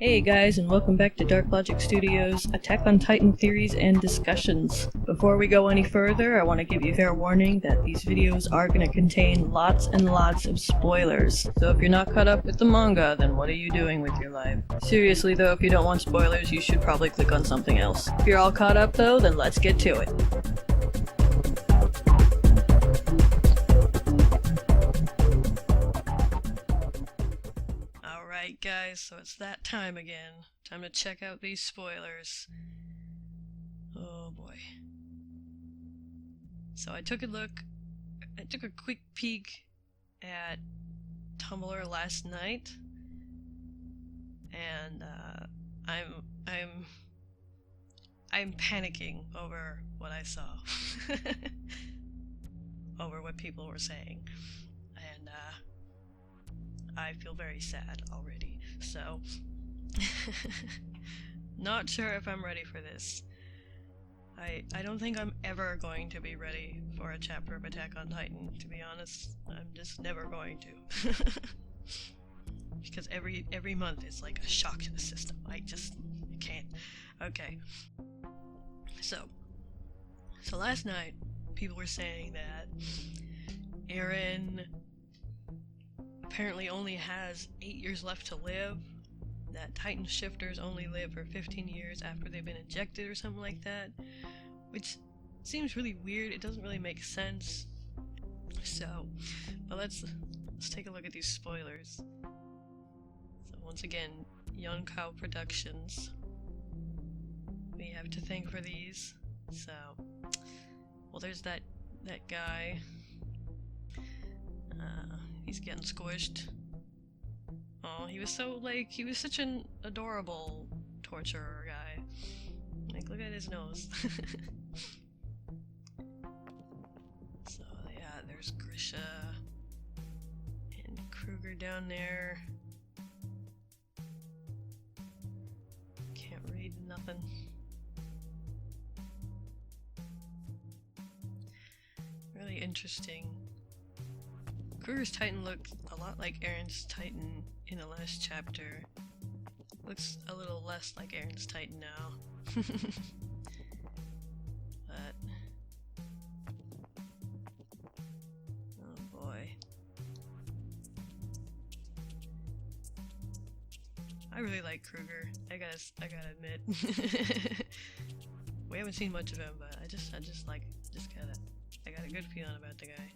Hey guys, and welcome back to DarkLogic Studios' Attack on Titan theories and discussions. Before we go any further, I want to give you fair warning that these videos are going to contain lots and lots of spoilers. So if you're not caught up with the manga, then what are you doing with your life? Seriously though, if you don't want spoilers, you should probably click on something else. If you're all caught up though, then let's get to it. Alright guys, so it's that time again. Time to check out these spoilers. Oh boy. So I took a quick peek at Tumblr last night, and I'm panicking over what I saw. Over what people were saying. And I feel very sad already, so not sure if I'm ready for this. I don't think I'm ever going to be ready for a chapter of Attack on Titan, to be honest. I'm just never going to. Because every month is like a shock to the system. I can't. Okay. So last night, people were saying that Eren apparently only has 8 years left to live, that Titan shifters only live for 15 years after they've been injected or something like that, which seems really weird. It doesn't really make sense. So, but let's take a look at these spoilers. So once again, Young Cow Productions, we have to thank for these. So, well, there's that guy. He's getting squished. Oh, he was such an adorable torturer guy. Like, look at his nose. So, yeah, there's Grisha. And Kruger down there. Can't read nothing. Really interesting. Kruger's Titan looked a lot like Eren's Titan in the last chapter. Looks a little less like Eren's Titan now. But oh boy. I really like Kruger. I gotta admit. We haven't seen much of him, but I got a good feeling about the guy.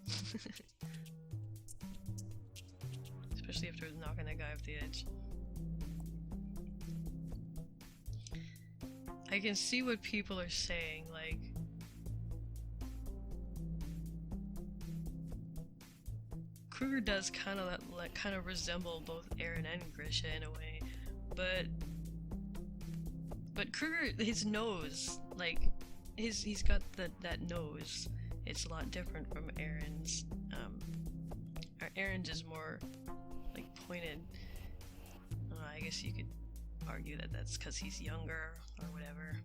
Especially after knocking that guy off the edge. I can see what people are saying, like, Kruger does kind of resemble both Eren and Grisha in a way, but Kruger, his nose, like, he's got that nose. It's a lot different from Eren's. Eren's is more like pointed. I guess you could argue that that's because he's younger or whatever,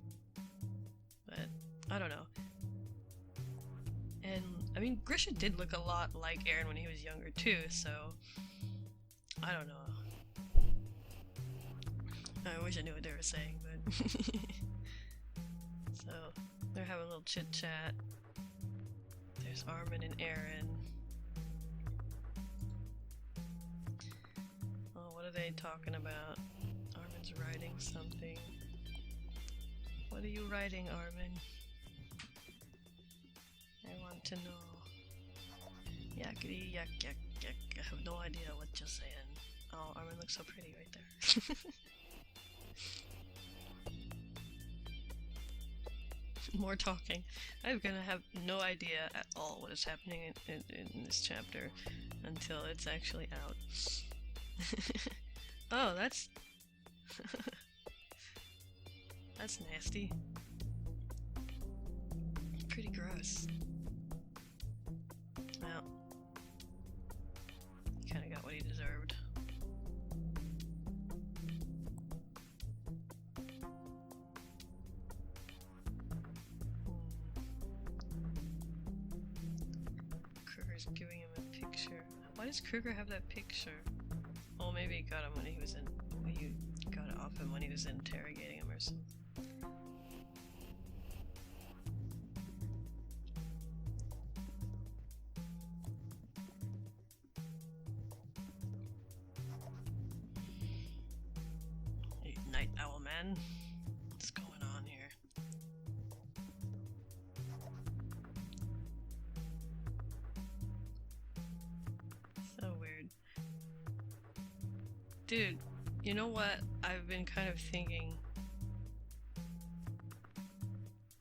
but I don't know. And I mean, Grisha did look a lot like Eren when he was younger too, so I don't know. I wish I knew what they were saying, but so they're having a little chit chat. There's Armin and Eren. What are they talking about? Armin's writing something. What are you writing, Armin? I want to know. Yakety yak yak yak. I have no idea what you're saying. Oh, Armin looks so pretty right there. More talking. I'm gonna have no idea at all what is happening in this chapter until it's actually out. Oh, that's that's nasty. Pretty gross. Well, he kinda got what he deserved. Kruger's giving him a picture. Why does Kruger have that picture? Oh, maybe he got him when he got it off who's interrogating him or something. Hey, Night Owl Man. What's going on here? So weird. Dude, you know what I've been kind of thinking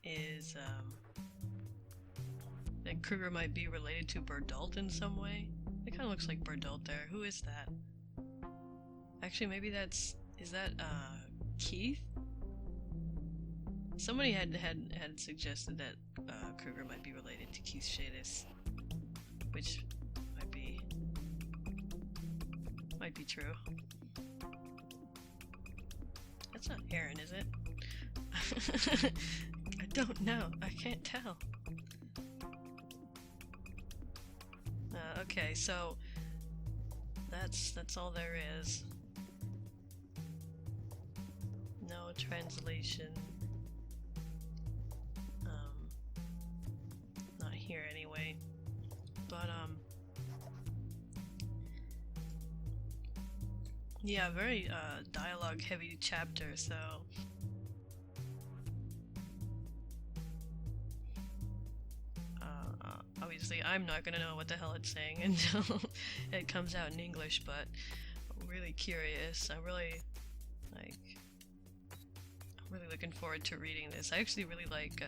is that Kruger might be related to Berdalt in some way. It kind of looks like Berdalt there. Who is that? Actually, maybe that's... is that Keith? Somebody had suggested that Kruger might be related to Keith Shadis, which might be true. That's not Aaron, is it? I don't know. I can't tell. Okay, so that's all there is. No translation. Not here anyway. But yeah, very dialogue heavy chapter, so obviously I'm not gonna know what the hell it's saying until it comes out in English, but I'm really curious. I'm really looking forward to reading this. I actually really like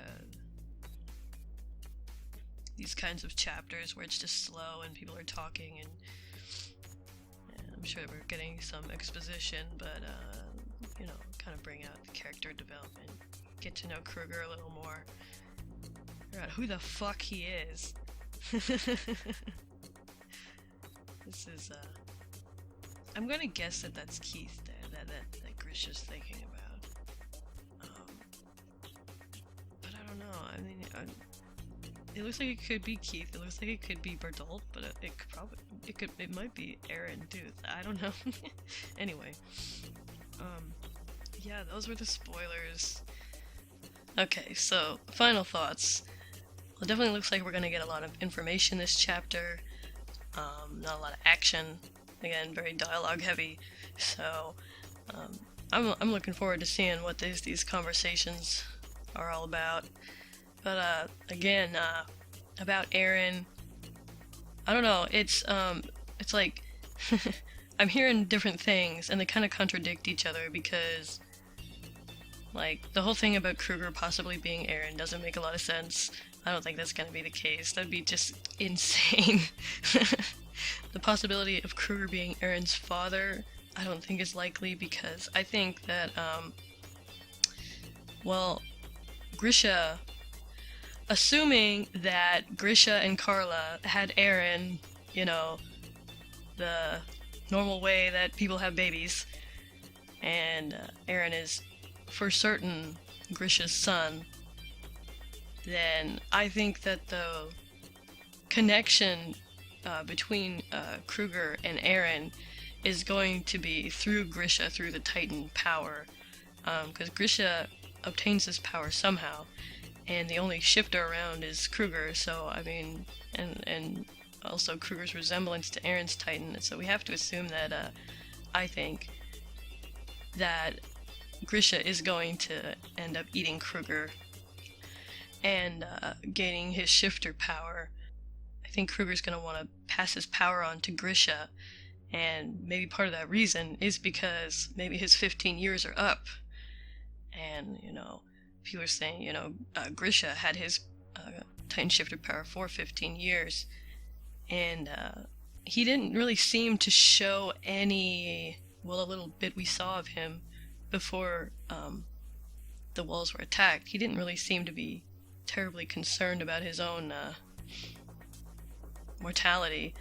these kinds of chapters where it's just slow and people are talking, and I'm sure we're getting some exposition, but you know, kind of bring out the character development, get to know Kruger a little more, figure out who the fuck he is. This is I'm gonna guess that that's Keith there, that Grisha's thinking about. But I don't know. I mean, it looks like it could be Keith. It looks like it could be Berdalt, but it might be Aaron too. I don't know. Anyway, yeah, those were the spoilers. Okay, so final thoughts. Well, it definitely looks like we're gonna get a lot of information this chapter. Not a lot of action. Again, very dialogue heavy. So I'm looking forward to seeing what these conversations are all about. But again, about Aaron, I don't know. It's like I'm hearing different things, and they kind of contradict each other, because like the whole thing about Kruger possibly being Aaron doesn't make a lot of sense. I don't think that's gonna be the case. That'd be just insane. The possibility of Kruger being Aaron's father, I don't think is likely, because I think that well, Grisha, assuming that Grisha and Carla had Aaron, you know, the normal way that people have babies, and Aaron is for certain Grisha's son, then I think that the connection between Kruger and Aaron is going to be through Grisha, through the Titan power, because Grisha obtains this power somehow, and the only shifter around is Kruger, so I mean, and also Kruger's resemblance to Aaron's Titan, so we have to assume that I think that Grisha is going to end up eating Kruger and gaining his shifter power. I think Kruger's going to want to pass his power on to Grisha, and maybe part of that reason is because maybe his 15 years are up, and, you know, people are saying, you know, Grisha had his Titan shifter power for 15 years, and he didn't really seem to show any, well, a little bit we saw of him before the walls were attacked. He didn't really seem to be terribly concerned about his own mortality,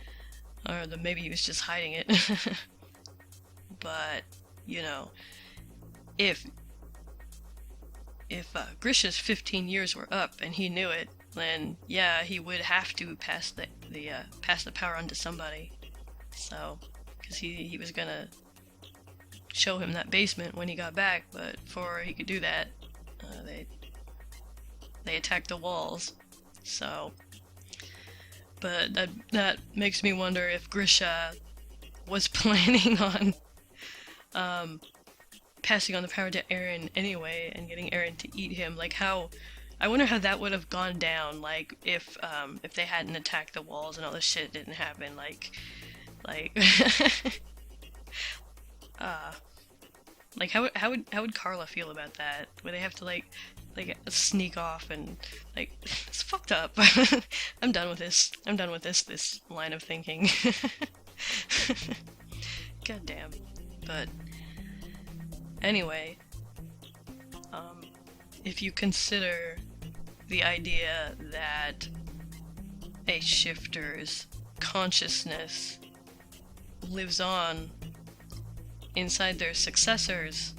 or maybe he was just hiding it. But, you know, if Grisha's 15 years were up and he knew it, then yeah, he would have to pass the power on to somebody. So, because he was gonna show him that basement when he got back, but before he could do that, they attacked the walls. So, but that makes me wonder if Grisha was planning on passing on the power to Eren anyway and getting Eren to eat him. Like how, I wonder how that would have gone down. Like if they hadn't attacked the walls and all this shit didn't happen. Like like how would Carla feel about that? Would they have to like sneak off and like it's fucked up. I'm done with this. I'm done with this line of thinking. God damn. But anyway, if you consider the idea that a shifter's consciousness lives on inside their successors,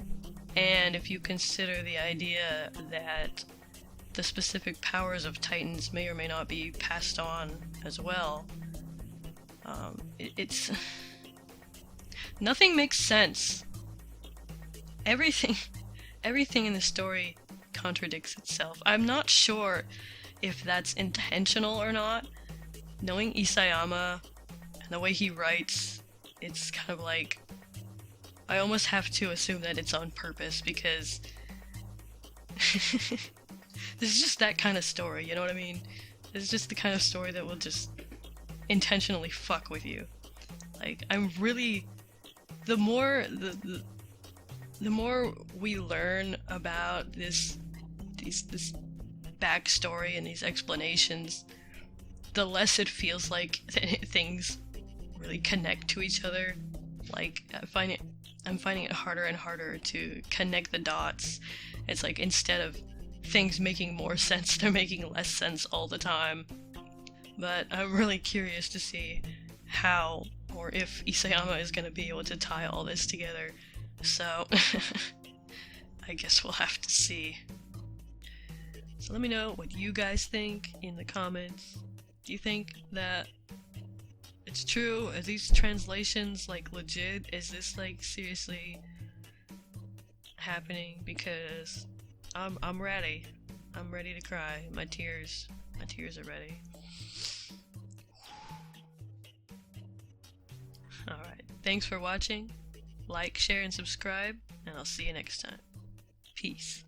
and if you consider the idea that the specific powers of Titans may or may not be passed on as well, it's nothing makes sense. Everything in the story contradicts itself. I'm not sure if that's intentional or not. Knowing Isayama and the way he writes, it's kind of like I almost have to assume that it's on purpose, because this is just that kind of story, you know what I mean? It's just the kind of story that will just intentionally fuck with you. Like, I'm really... The more we learn about this backstory and these explanations, the less it feels like things really connect to each other. Like, I'm finding it harder and harder to connect the dots. It's like, instead of things making more sense, they're making less sense all the time. But I'm really curious to see how, or if Isayama is going to be able to tie all this together. So, I guess we'll have to see. So let me know what you guys think in the comments. Do you think that it's true? Are these translations like legit? Is this like seriously happening? Because I'm ready. I'm ready to cry. My tears are ready. Alright, thanks for watching. Like, share, and subscribe, and I'll see you next time. Peace.